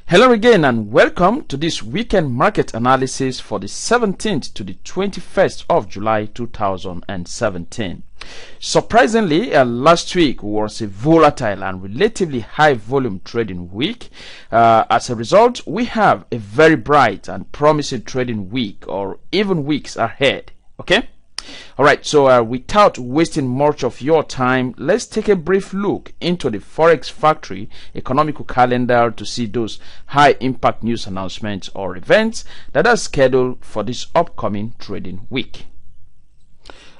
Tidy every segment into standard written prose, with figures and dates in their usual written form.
Hello again and welcome to this weekend market analysis for the 17th to the 21st of July 2017. Surprisingly, last week was a volatile and relatively high volume trading week. As a result, we have a very bright and promising trading week or even weeks ahead. Okay? Alright, so without wasting much of your time, let's take a brief look into the Forex Factory economical calendar to see those high impact news announcements or events that are scheduled for this upcoming trading week.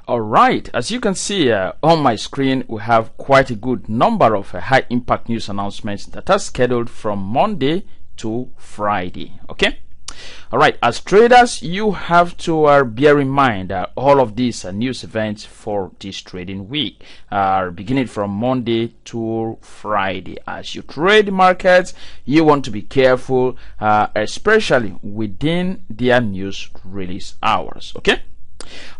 Alright, as you can see on my screen, we have quite a good number of high impact news announcements that are scheduled from Monday to Friday. Okay? Alright, as traders, you have to bear in mind all of these news events for this trading week, beginning from Monday to Friday. As you trade markets, you want to be careful, especially within their news release hours. Okay?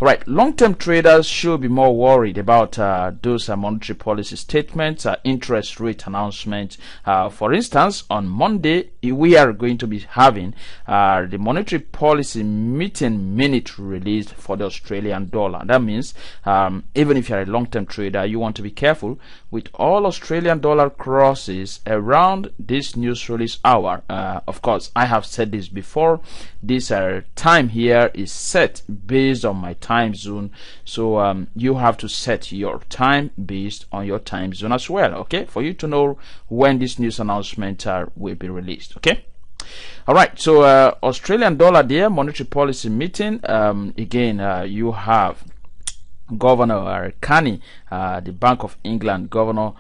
Alright, long-term traders should be more worried about those monetary policy statements, interest rate announcements. For instance, on Monday, we are going to be having the monetary policy meeting minute released for the Australian dollar. That means even if you're a long-term trader, you want to be careful with all Australian dollar crosses around this news release hour. Of course, I have said this before. This time here is set based on my time zone, so you have to set your time based on your time zone as well, okay, for you to know when this news announcement will be released. Okay, all right, so Australian dollar there, monetary policy meeting. Again, you have Governor Carney, the Bank of England governor,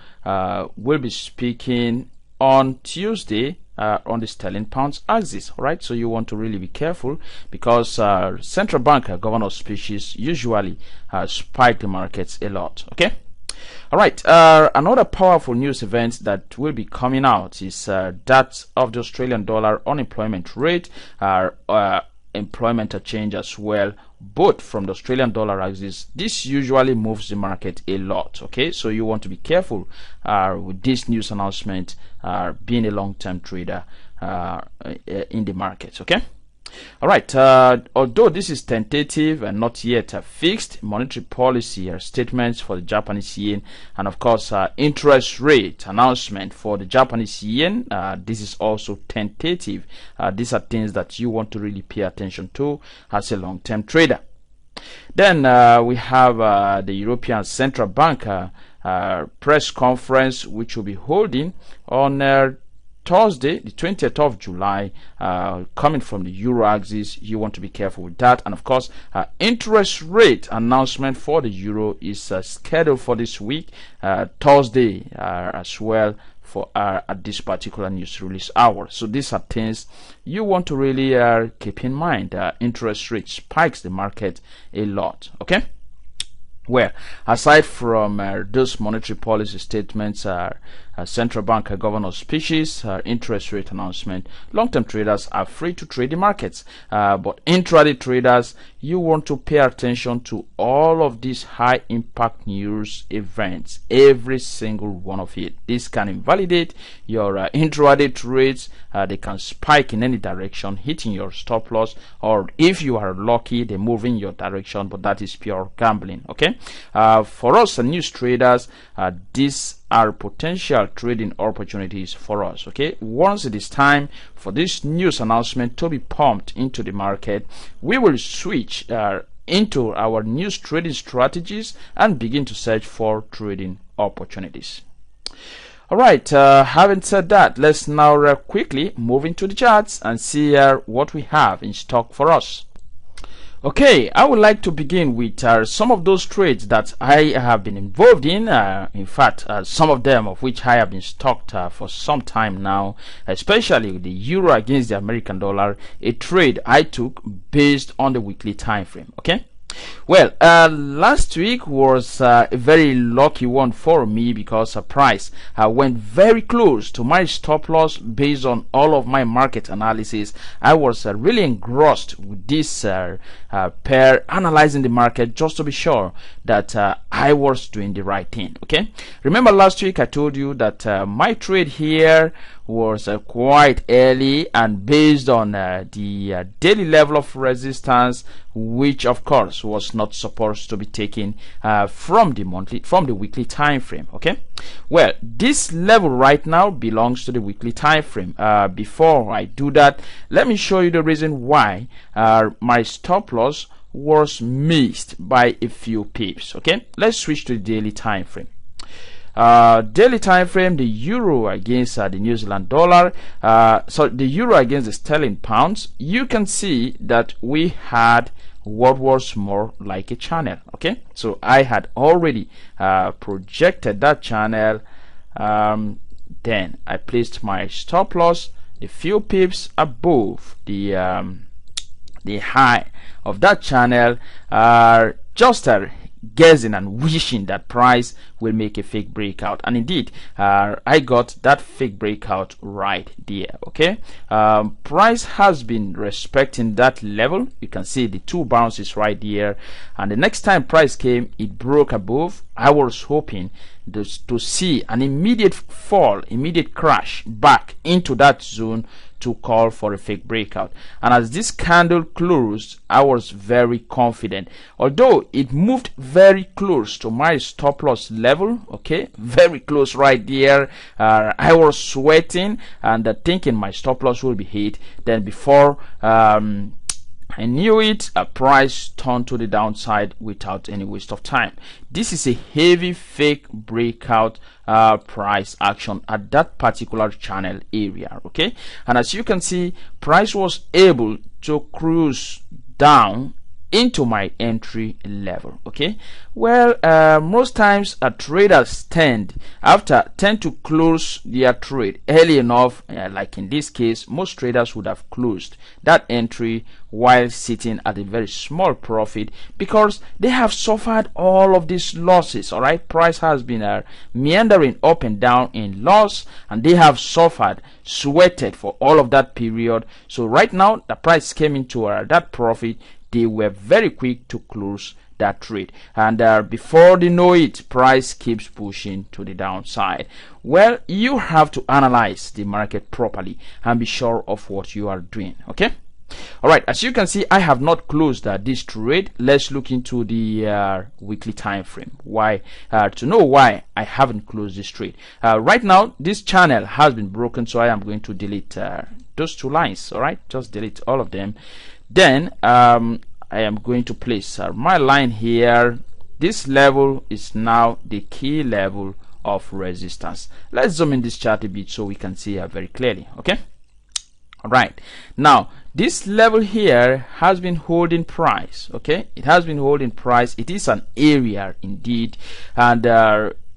will be speaking on Tuesday on the sterling pounds axis. All right, so you want to really be careful because central bank governor speeches usually spike the markets a lot. Okay, all right, another powerful news event that will be coming out is that of the Australian dollar unemployment rate, employment change as well, both from the Australian dollar axis. This usually moves the market a lot. Okay, so you want to be careful with this news announcement, being a long-term trader in the markets. Okay, all right, although this is tentative and not yet fixed, monetary policy statements for the Japanese yen, and of course interest rate announcement for the Japanese yen, this is also tentative. These are things that you want to really pay attention to as a long-term trader. Then we have the European Central Bank press conference, which will be holding on Thursday, the 20th of July, coming from the euro axis. You want to be careful with that. And of course, interest rate announcement for the euro is scheduled for this week, Thursday as well, for at this particular news release hour. So these are things you want to really keep in mind. Interest rate spikes the market a lot. Okay, well, aside from those monetary policy statements, central bank governor speeches, interest rate announcement, long-term traders are free to trade the markets, but intraday traders, you want to pay attention to all of these high impact news events, every single one of it. This can invalidate your intraday trades. They can spike in any direction, hitting your stop loss, or if you are lucky, they move in your direction, but that is pure gambling. Okay, for us news traders, these are potential trading opportunities for us. Okay, once it is time for this news announcement to be pumped into the market, we will switch into our news trading strategies and begin to search for trading opportunities. All right, having said that, let's now quickly move into the charts and see what we have in stock for us. Okay, I would like to begin with some of those trades that I have been involved in. In fact, some of them of which I have been stocked for some time now, especially the euro against the American dollar, a trade I took based on the weekly time frame. Okay, Well, last week was a very lucky one for me because price went very close to my stop loss based on all of my market analysis. I was really engrossed with this pair, analyzing the market just to be sure that I was doing the right thing. Okay, remember last week I told you that my trade here was quite early and based on the daily level of resistance, which of course was not supposed to be taken from the weekly time frame. Okay, well, this level right now belongs to the weekly time frame. Before I do that, let me show you the reason why my stop loss was missed by a few pips. Okay, let's switch to the daily time frame. Daily time frame, the euro against the New Zealand dollar, so the euro against the sterling pounds, you can see that we had what was more like a channel. Okay, so I had already projected that channel. Then I placed my stop loss a few pips above the high of that channel, just guessing and wishing that price will make a fake breakout, and indeed I got that fake breakout right there. Okay, price has been respecting that level. You can see the two bounces right there, and the next time price came, it broke above. I was hoping to see an immediate fall, immediate crash back into that zone to call for a fake breakout. And as this candle closed, I was very confident, although it moved very close to my stop loss level. Okay, very close right there. I was sweating and thinking my stop loss will be hit. Then before I knew it, a price turned to the downside without any waste of time. This is a heavy fake breakout price action at that particular channel area. Okay, and as you can see, price was able to cruise down into my entry level. Okay, well, most times traders tend to close their trade early enough. Like in this case, most traders would have closed that entry while sitting at a very small profit because they have suffered all of these losses. All right, price has been meandering up and down in loss, and they have sweated for all of that period. So right now the price came into that profit. They were very quick to close that trade, and before they know it, price keeps pushing to the downside. Well, you have to analyze the market properly and be sure of what you are doing. Okay, all right, as you can see, I have not closed this trade. Let's look into the weekly time frame. Why? To know why I haven't closed this trade. Right now this channel has been broken, so I am going to delete those two lines. All right, just delete all of them. Then I am going to place my line here. This level is now the key level of resistance. Let's zoom in this chart a bit so we can see very clearly. Okay, all right, now this level here has been holding price. Okay, it has been holding price. It is an area indeed, and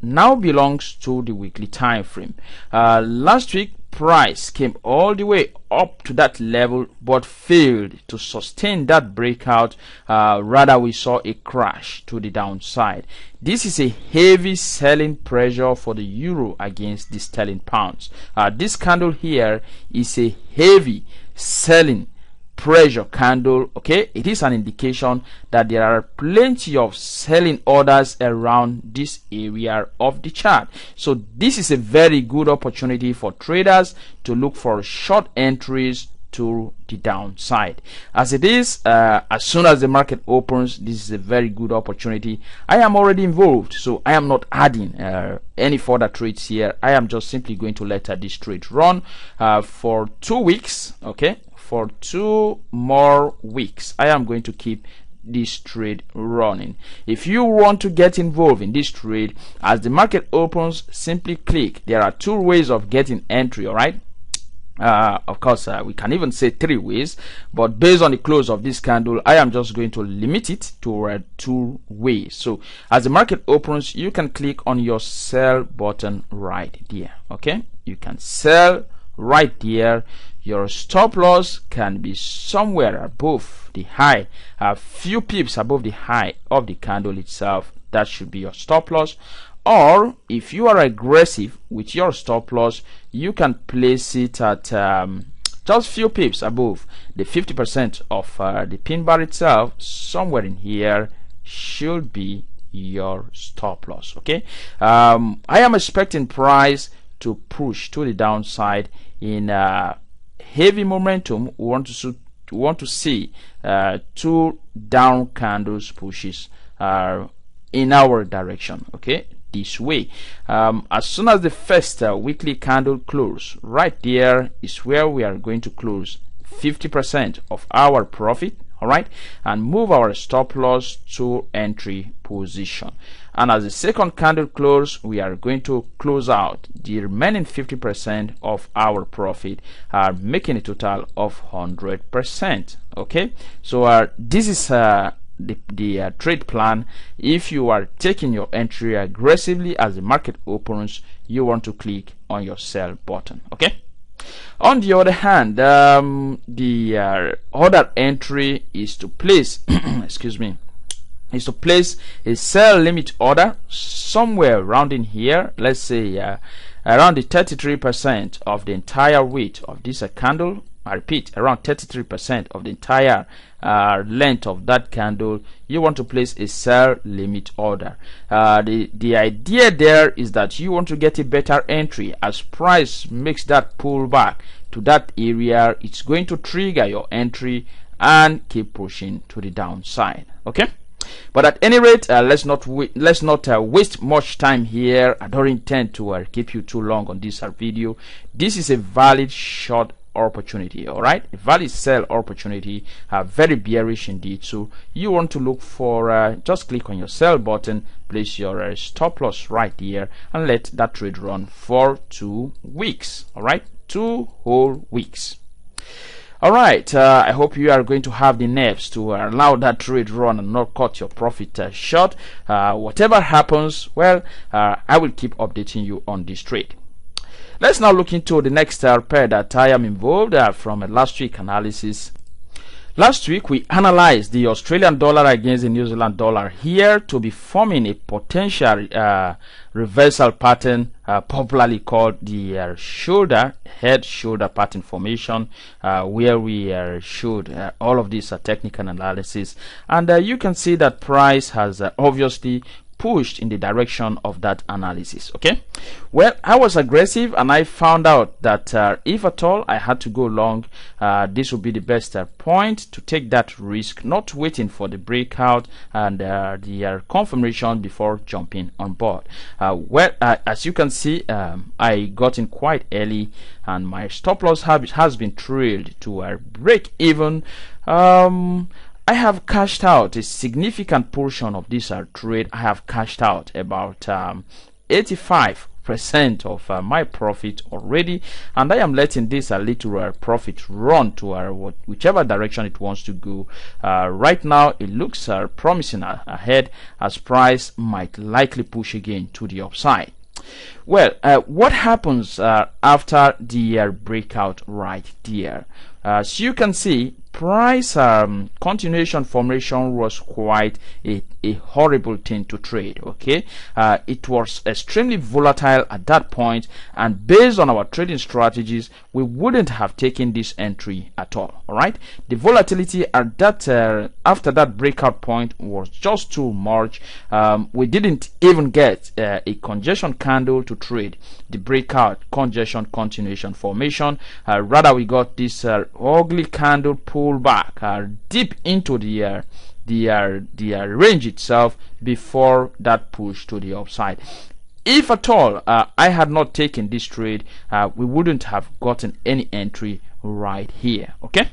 now belongs to the weekly time frame. Last week price came all the way up to that level but failed to sustain that breakout. Rather, we saw a crash to the downside. This is a heavy selling pressure for the euro against the sterling pounds. This candle here is a heavy selling pressure candle. Okay, it is an indication that there are plenty of selling orders around this area of the chart. So this is a very good opportunity for traders to look for short entries to the downside. As it is, as soon as the market opens, this is a very good opportunity. I am already involved, so I am not adding any further trades here. I am just simply going to let this trade run for 2 weeks. Okay, for 2 more weeks I am going to keep this trade running. If you want to get involved in this trade, as the market opens, simply click. There are 2 ways of getting entry. All right, of course we can even say 3 ways, but based on the close of this candle, I am just going to limit it to 2 ways. So as the market opens, you can click on your sell button right there. Okay, you can sell right there. your stop loss can be somewhere above the high, a few pips above the high of the candle itself. That should be your stop loss. Or if you are aggressive with your stop loss, you can place it at just few pips above the 50% of the pin bar itself. Somewhere in here should be your stop loss. Okay, I am expecting price to push to the downside in heavy momentum. We want to see two down candles pushes in our direction. Okay, this way. As soon as the first weekly candle close, right there is where we are going to close 50% of our profit, all right, and move our stop loss to entry position. And as the second candle close, we are going to close out the remaining 50% of our profit, making a total of 100%. Okay, so this is the trade plan. If you are taking your entry aggressively as the market opens, you want to click on your sell button. Okay, on the other hand, the other entry is to place excuse me, is to place a sell limit order somewhere around in here. Let's say around the 33% of the entire weight of this candle. I repeat, around 33% of the entire length of that candle. You want to place a sell limit order. The idea there is that you want to get a better entry. As price makes that pullback to that area, it's going to trigger your entry and keep pushing to the downside. Okay, but at any rate, let's not waste much time here. I don't intend to keep you too long on this video. This is a valid short opportunity, all right, a valid sell opportunity, very bearish indeed. So you want to look for just click on your sell button, place your stop loss right here, and let that trade run for 2 weeks. All right, 2 whole weeks. All right, I hope you are going to have the nerves to allow that trade run and not cut your profit short. Whatever happens, well, I will keep updating you on this trade. Let's now look into the next pair that I am involved from a last week analysis. Last week we analyzed the Australian dollar against the New Zealand dollar here to be forming a potential reversal pattern, popularly called the head shoulder pattern formation, where we showed all of these technical analysis, and you can see that price has obviously pushed in the direction of that analysis. Okay, well, I was aggressive and I found out that if at all I had to go long, this would be the best point to take that risk, not waiting for the breakout and the confirmation before jumping on board. Well, as you can see, I got in quite early and my stop loss has been trailed to break even. I have cashed out a significant portion of this trade. I have cashed out about 85% of my profit already, and I am letting this little profit run to whichever direction it wants to go. Right now it looks promising ahead, as price might likely push again to the upside. Well, what happens after the breakout right there? So you can see price continuation formation was quite a horrible thing to trade. Okay, it was extremely volatile at that point, and based on our trading strategies, we wouldn't have taken this entry at all. All right, the volatility at that after that breakout point was just too much. We didn't even get a congestion candle to trade the breakout congestion continuation formation. Rather, we got this ugly candle pullback deep into the range itself before that push to the upside. If at all I had not taken this trade, we wouldn't have gotten any entry right here. Okay,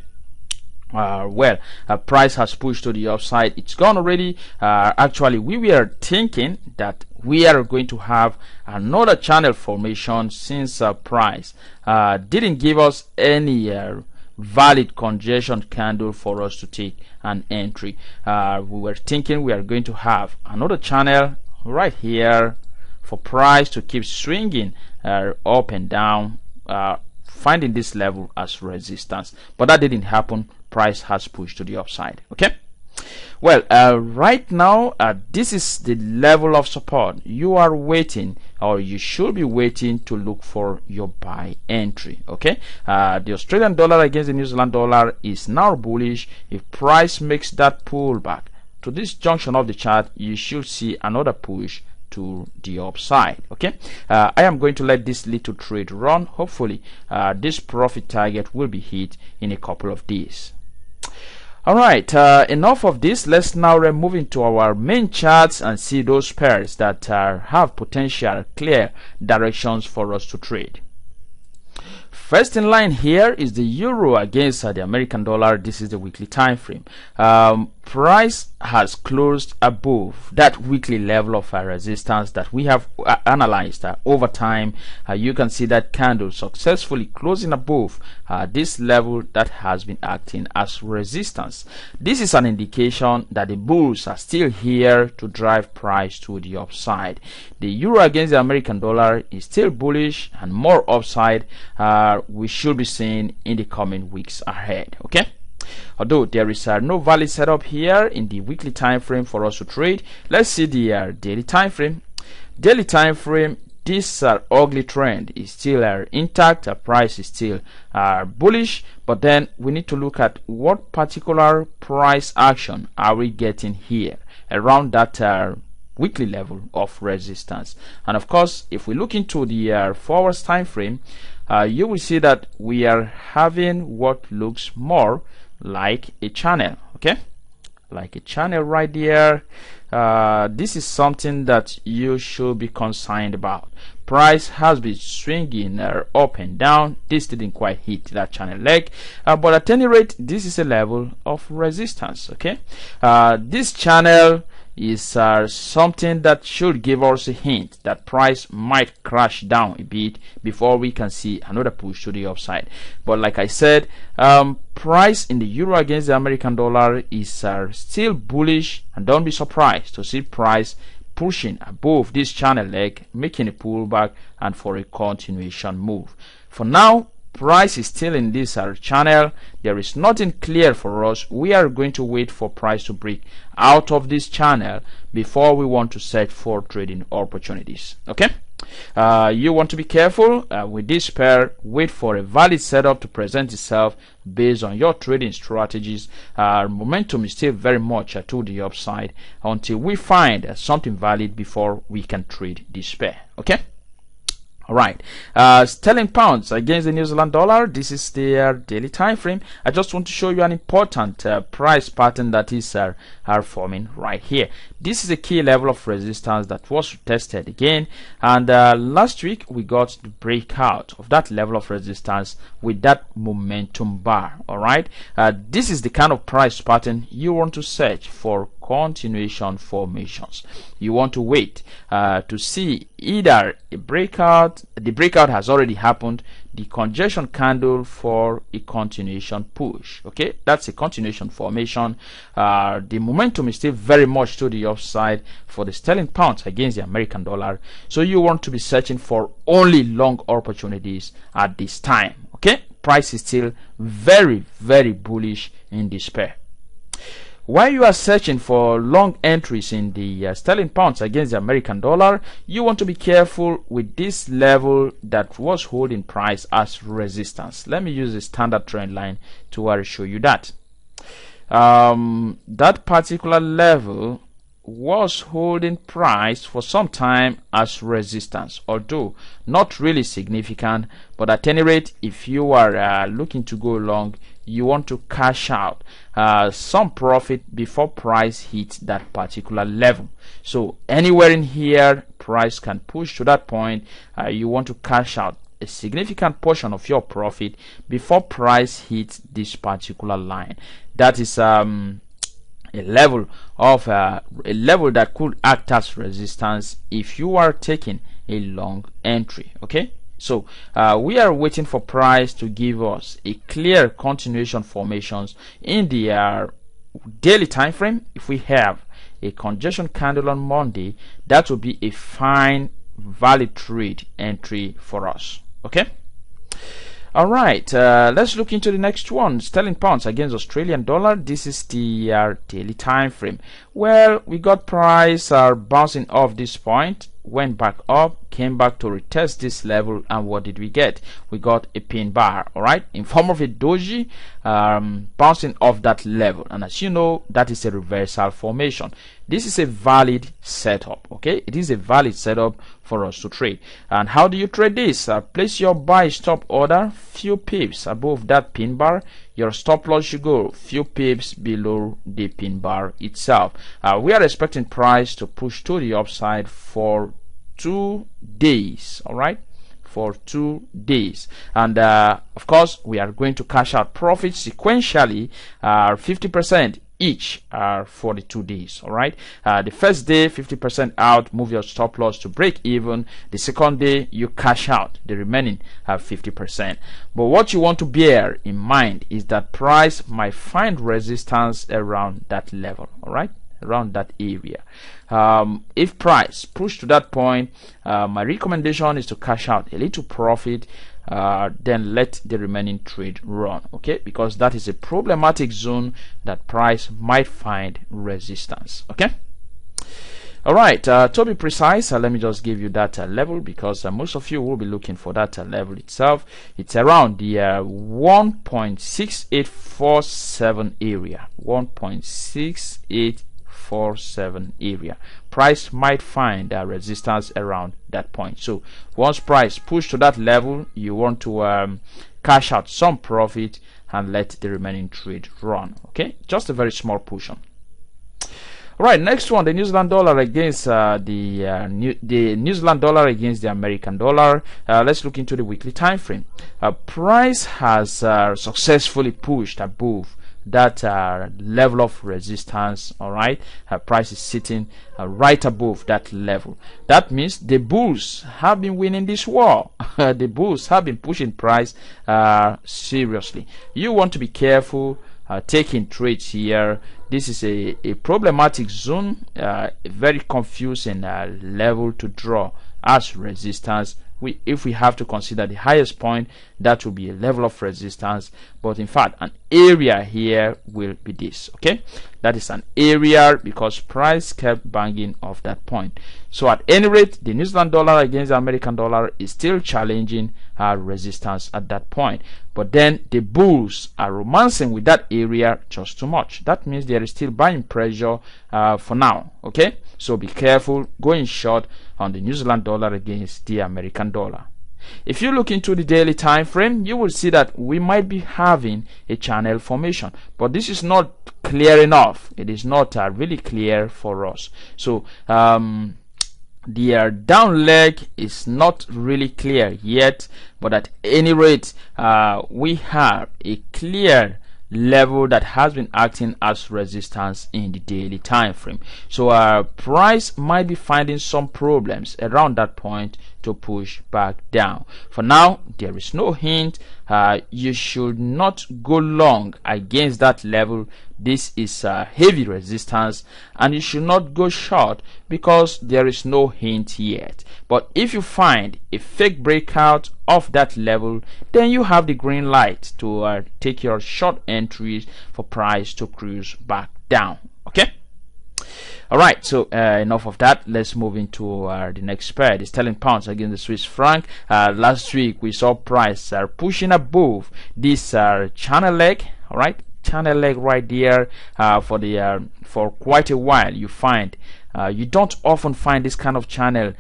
well, price has pushed to the upside. It's gone already. Actually, we were thinking that we are going to have another channel formation, since price didn't give us any valid congestion candle for us to take an entry. We were thinking we are going to have another channel right here for price to keep swinging up and down finding this level as resistance, but that didn't happen. Price has pushed to the upside. Okay. Well, right now, this is the level of support. You are waiting, or you should be waiting to look for your buy entry. Okay, the Australian dollar against the New Zealand dollar is now bullish. If price makes that pullback to this junction of the chart, you should see another push to the upside. Okay, I am going to let this little trade run. Hopefully, this profit target will be hit in a couple of days. All right, enough of this. Let's now move into our main charts and see those pairs that have potential clear directions for us to trade. First in line here is the euro against the American dollar. This is the weekly time frame. Price has closed above that weekly level of resistance that we have analyzed over time. You can see that candle successfully closing above this level that has been acting as resistance. This is an indication that the bulls are still here to drive price to the upside. The euro against the American dollar is still bullish, and more upside we should be seeing in the coming weeks ahead. Okay, although there is no valid setup here in the weekly time frame for us to trade, let's see the daily time frame. Daily time frame, this ugly trend is still intact. Price is still bullish, but then we need to look at what particular price action are we getting here around that weekly level of resistance. And of course, if we look into the forward time frame, you will see that we are having what looks more like a channel. Okay, like a channel right there. This is something that you should be concerned about. Price has been swinging up and down. This didn't quite hit that channel leg, but at any rate, this is a level of resistance. Okay, this channel is something that should give us a hint that price might crash down a bit before we can see another push to the upside. But like I said, price in the euro against the American dollar is still bullish, and don't be surprised to see price pushing above this channel leg, making a pullback and for a continuation move. For now, price is still in this channel. There is nothing clear for us. We are going to wait for price to break out of this channel before we want to search for trading opportunities. Okay, you want to be careful with this pair. Wait for a valid setup to present itself based on your trading strategies. Momentum is still very much to the upside until we find something valid before we can trade this pair. Okay. All right, sterling pounds against the New Zealand dollar. This is the daily time frame. I just want to show you an important price pattern that is forming right here. This is a key level of resistance that was tested again, and last week we got the breakout of that level of resistance with that momentum bar. All right, this is the kind of price pattern you want to search for continuation formations. You want to wait to see either a breakout. The breakout has already happened, the congestion candle for a continuation push. Okay, that's a continuation formation. The momentum is still very much to the upside for the sterling pound against the American dollar, so you want to be searching for only long opportunities at this time. Okay, price is still very bullish in this pair. While you are searching for long entries in the sterling pounds against the American dollar, you want to be careful with this level that was holding price as resistance. Let me use a standard trend line to show you that. That particular level was holding price for some time as resistance, although not really significant. But at any rate, if you are looking to go long, you want to cash out some profit before price hits that particular level. So anywhere in here, price can push to that point. You want to cash out a significant portion of your profit before price hits this particular line. That is a level that could act as resistance if you are taking a long entry. Okay, so we are waiting for price to give us a clear continuation formations in the daily time frame. If we have a congestion candle on Monday, that will be a fine valid trade entry for us. Okay. All right, let's look into the next one. Sterling pounds against Australian dollar. This is the daily time frame. Well, we got price bouncing off this point, went back up, came back to retest this level, and what did we get? We got a pin bar, all right, in form of a doji, bouncing off that level. And as you know, that is a reversal formation. This is a valid setup, okay? It is a valid setup for us to trade. And how do you trade this? Place your buy stop order few pips above that pin bar. Your stop loss should go few pips below the pin bar itself. We are expecting price to push to the upside for 2 days, all right, for 2 days. And of course, we are going to cash out profits sequentially, 50% each for the 2 days, all right. The first day 50% out, move your stop loss to break even. The second day you cash out the remaining 50%. But what you want to bear in mind is that price might find resistance around that level, all right, around that area. If price push to that point, my recommendation is to cash out a little profit, then let the remaining trade run, okay, because that is a problematic zone that price might find resistance, okay. All right, to be precise, let me just give you that level, because most of you will be looking for that level itself. It's around the 1.6847 area, 1.6847 area. Price might find resistance around that point. So once price push to that level, you want to cash out some profit and let the remaining trade run, okay, just a very small portion. All right, next one, the New Zealand dollar against the New Zealand dollar against the American dollar. Let's look into the weekly time frame. Price has successfully pushed above that level of resistance, all right. Price is sitting right above that level. That means the bulls have been winning this war. The bulls have been pushing price seriously. You want to be careful taking trades here. This is a problematic zone, a very confusing level to draw as resistance. If we have to consider the highest point, that will be a level of resistance, but in fact an area here will be this, okay. That is an area because price kept banging off that point. So at any rate, the New Zealand dollar against the American dollar is still challenging resistance at that point, but then the bulls are romancing with that area just too much. That means there is still buying pressure for now, okay. So be careful going short on the New Zealand dollar against the American dollar. If you look into the daily time frame, you will see that we might be having a channel formation, but this is not clear enough. It is not really clear for us. So the down leg is not really clear yet, but at any rate, we have a clear level that has been acting as resistance in the daily time frame. So price might be finding some problems around that point to push back down. For now, there is no hint. You should not go long against that level. This is heavy resistance, and you should not go short because there is no hint yet. But if you find a fake breakout of that level, then you have the green light to take your short entries for price to cruise back down, okay. All right, so enough of that. Let's move into the next pair, the sterling pounds against the Swiss franc. Last week we saw price pushing above this channel leg, all right, channel leg right there for quite a while. You find you don't often find this kind of channel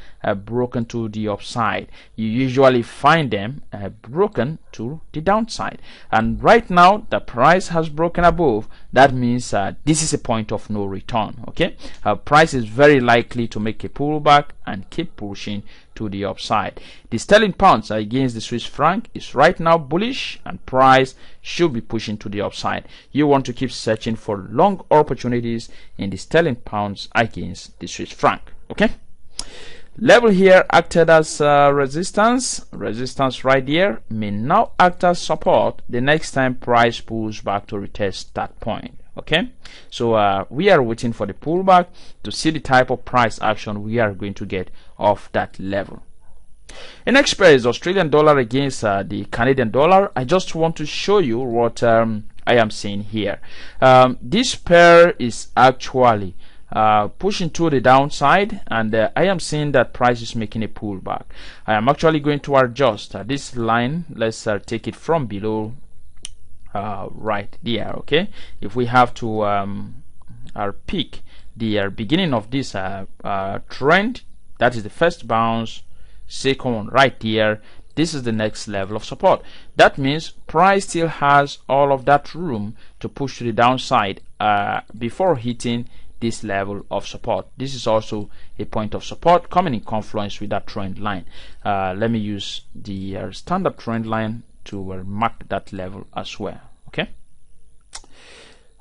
broken to the upside. You usually find them broken to the downside, and right now the price has broken above. That means this is a point of no return, okay. Price is very likely to make a pullback and keep pushing to the upside. The sterling pounds against the Swiss franc is right now bullish, and price should be pushing to the upside. You want to keep searching for long opportunities in the sterling pounds against the Swiss franc, okay. Level here acted as resistance right here, may now act as support the next time price pulls back to retest that point, okay. So we are waiting for the pullback to see the type of price action we are going to get off that level. The next pair is Australian dollar against the Canadian dollar. I just want to show you what I am seeing here. This pair is actually pushing to the downside, and I am seeing that price is making a pullback. I am actually going to adjust this line. Let's take it from below right there. Okay, if we have to our peak the beginning of this trend, that is the first bounce, second one right there, this is the next level of support. That means price still has all of that room to push to the downside before hitting this level of support. This is also a point of support coming in confluence with that trend line. Let me use the standard trend line to mark that level as well. Okay,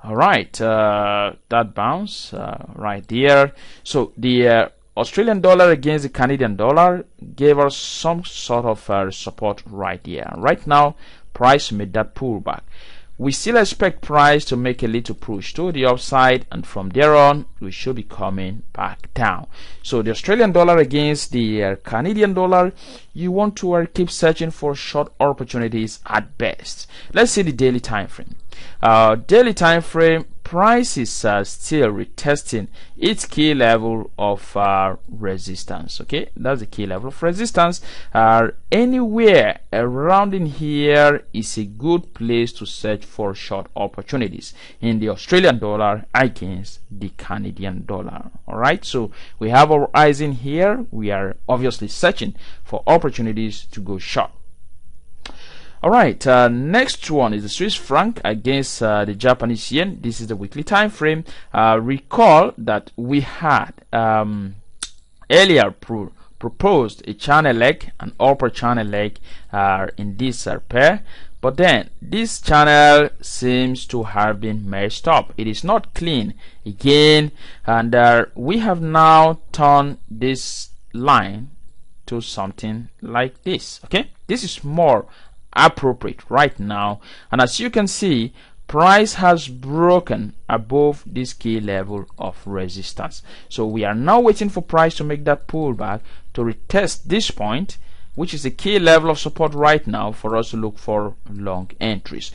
all right, that bounce right there. So the Australian dollar against the Canadian dollar gave us some sort of support right here. Right now, price made that pullback. We still expect price to make a little push to the upside, and from there on, we should be coming back down. So the Australian dollar against the Canadian dollar, you want to keep searching for short opportunities at best. Let's see the daily time frame. Daily time frame, price is still retesting its key level of resistance. Okay, that's the key level of resistance. Anywhere around in here is a good place to search for short opportunities in the Australian dollar against the Canadian dollar. All right, so we have our eyes in here. We are obviously searching for opportunities to go short. All right, next one is the Swiss franc against the Japanese yen. This is the weekly time frame. Recall that we had earlier proposed a channel leg, an upper channel leg in this pair, but then this channel seems to have been messed up. It is not clean again, and we have now turned this line to something like this. Okay, this is more appropriate right now, and as you can see, price has broken above this key level of resistance. So we are now waiting for price to make that pullback to retest this point, which is a key level of support right now for us to look for long entries.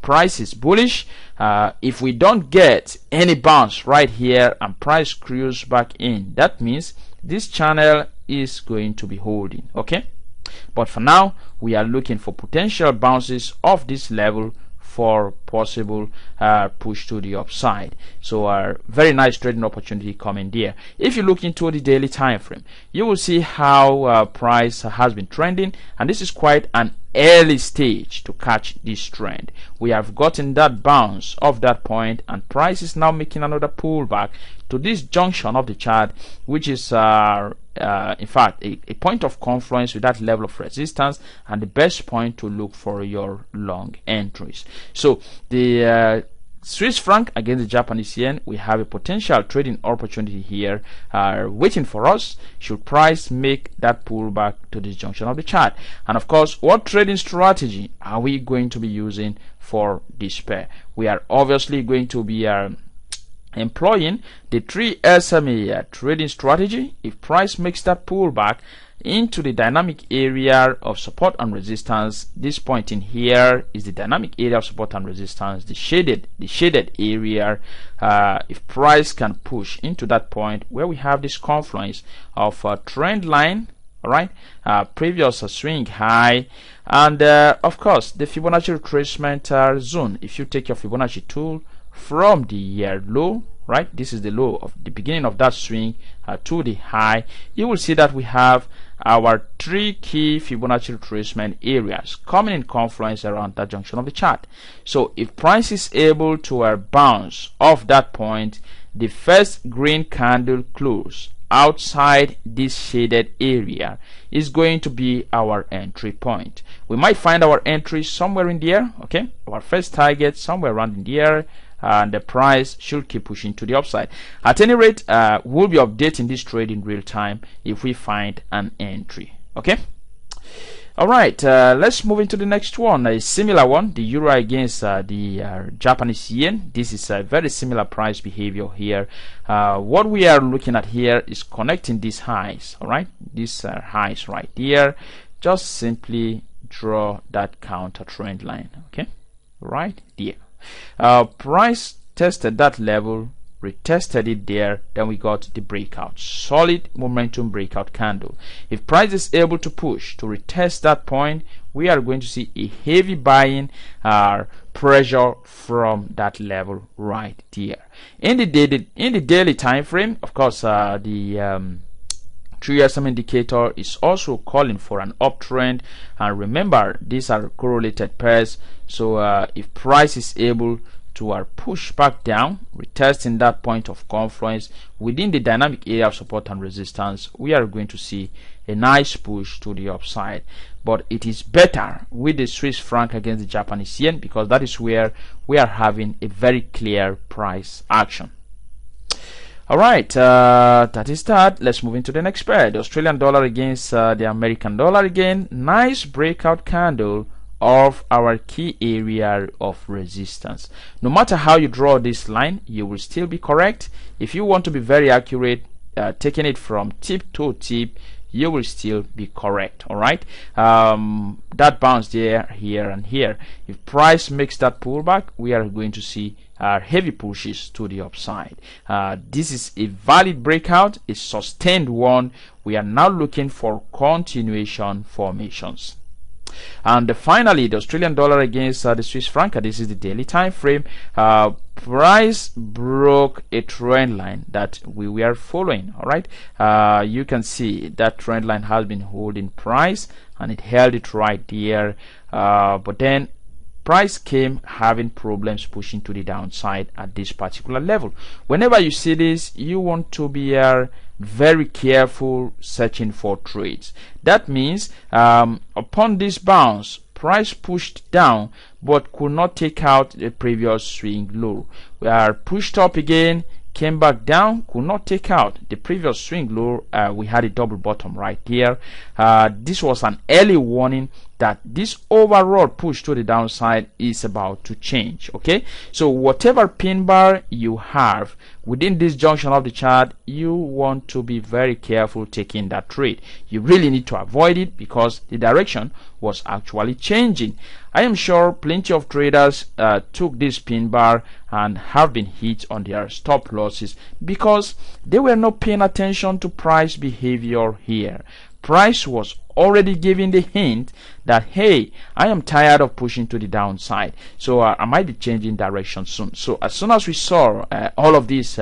Price is bullish. If we don't get any bounce right here and price cruise back in, that means this channel is going to be holding. Okay, but for now we are looking for potential bounces off this level for possible push to the upside. So a very nice trading opportunity coming there. If you look into the daily time frame, you will see how price has been trending, and this is quite an early stage to catch this trend. We have gotten that bounce of that point, and price is now making another pullback to this junction of the chart, which is in fact a point of confluence with that level of resistance, and the best point to look for your long entries. So the Swiss franc against the Japanese yen, we have a potential trading opportunity here waiting for us should price make that pullback to this junction of the chart. And of course, what trading strategy are we going to be using for this pair? We are obviously going to be employing the 3 SMA trading strategy. If price makes that pullback into the dynamic area of support and resistance, this point in here is the dynamic area of support and resistance, the shaded area. If price can push into that point where we have this confluence of a trend line, all right, previous swing high, and of course the Fibonacci retracement zone. If you take your Fibonacci tool from the low, right, this is the low of the beginning of that swing to the high, you will see that we have our 3 key Fibonacci retracement areas coming in confluence around that junction of the chart. So if price is able to bounce off that point, the first green candle close outside this shaded area is going to be our entry point. We might find our entry somewhere in there. Okay, our first target somewhere around in there, and the price should keep pushing to the upside. At any rate, we'll be updating this trade in real time if we find an entry. Okay, All right, let's move into the next one. A similar one, the euro against the Japanese yen. This is a very similar price behavior here. What we are looking at here is connecting these highs. All right, these highs right here. Just simply draw that counter trend line. Okay, right there. Price tested that level, retested it there, then we got the breakout, solid momentum breakout candle. If price is able to push to retest that point, we are going to see a heavy buying pressure from that level right there. In the daily time frame, of course, the 3 SM indicator is also calling for an uptrend, and remember, these are correlated pairs. So if price is able to push back down, retesting that point of confluence within the dynamic area of support and resistance, we are going to see a nice push to the upside. But it is better with the Swiss franc against the Japanese yen, because that is where we are having a very clear price action. All right, that is that. Let's move into the next pair. The Australian dollar against the American dollar. Again, nice breakout candle of our key area of resistance. No matter how you draw this line, you will still be correct. If you want to be very accurate, taking it from tip to tip, you will still be correct. All right, that bounce there, here and here. If price makes that pullback, we are going to see heavy pushes to the upside. This is a valid breakout, a sustained one. We are now looking for continuation formations. And finally, the Australian dollar against the Swiss franc. This is the daily time frame. Price broke a trend line that we were following. All right, you can see that trend line has been holding price, and it held it right there, but then price came having problems pushing to the downside at this particular level. Whenever you see this, you want to be very careful searching for trades. That means upon this bounce, price pushed down but could not take out the previous swing low. We are pushed up again, came back down, could not take out the previous swing low. We had a double bottom right here. This was an early warning that this overall push to the downside is about to change. Okay, so whatever pin bar you have within this junction of the chart, you want to be very careful taking that trade. You really need to avoid it, because the direction was actually changing. I am sure plenty of traders took this pin bar and have been hit on their stop losses because they were not paying attention to price behavior here. Price was already giving the hint that, hey, I am tired of pushing to the downside, so I might be changing direction soon. So as soon as we saw all of these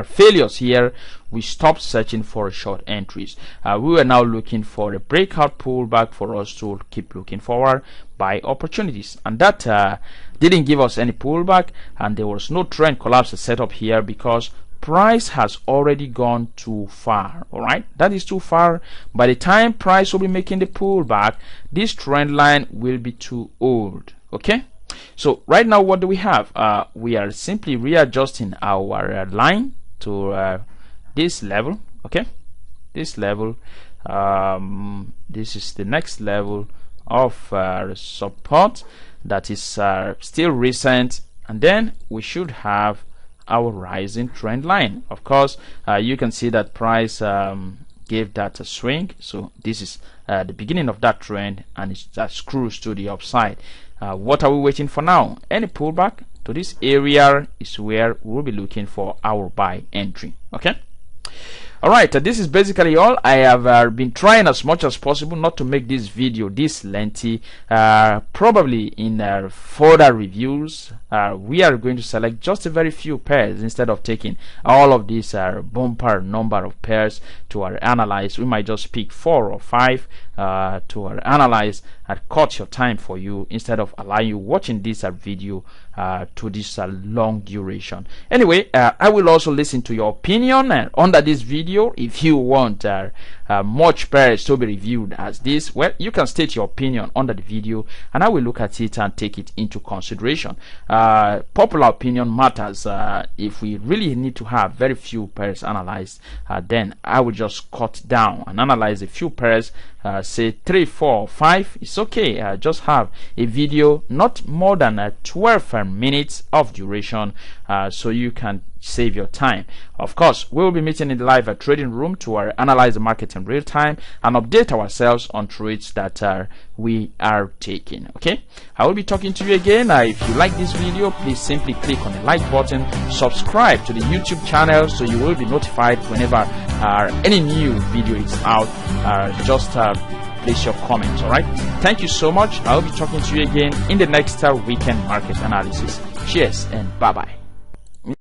failures here, we stopped searching for short entries. We were now looking for a breakout pullback for us to keep looking forward buy opportunities, and that didn't give us any pullback, and there was no trend collapse set up here because price has already gone too far. All right, that is too far. By the time price will be making the pullback, this trend line will be too old. Okay, so right now what do we have? We are simply readjusting our line to this level. Okay, this level, this is the next level of support that is still recent, and then we should have our rising trend line. Of course, you can see that price gave that a swing, so this is the beginning of that trend, and it just cruised to the upside. What are we waiting for now? Any pullback to this area is where we'll be looking for our buy entry. Okay, all right, this is basically all. I have been trying as much as possible not to make this video this lengthy. Probably in further reviews, we are going to select just a very few pairs instead of taking all of these bumper number of pairs to analyze. We might just pick 4 or 5 to analyze and cut your time for you, instead of allowing you watching this video to this long duration. Anyway, I will also listen to your opinion under this video. video. If you want much pairs to be reviewed as this, well, you can state your opinion under the video and I will look at it and take it into consideration. Popular opinion matters. If we really need to have very few pairs analyzed, then I will just cut down and analyze a few pairs, say 3, 4, 5. It's okay. Just have a video not more than 12 minutes of duration, so you can save your time. Of course, we will be meeting in the live trading room to analyze the market in real time and update ourselves on trades that we are taking. Okay, I will be talking to you again. If you like this video, please simply click on the like button, subscribe to the YouTube channel so you will be notified whenever any new video is out. Just place your comments. All right, thank you so much. I will be talking to you again in the next weekend market analysis. Cheers and bye bye.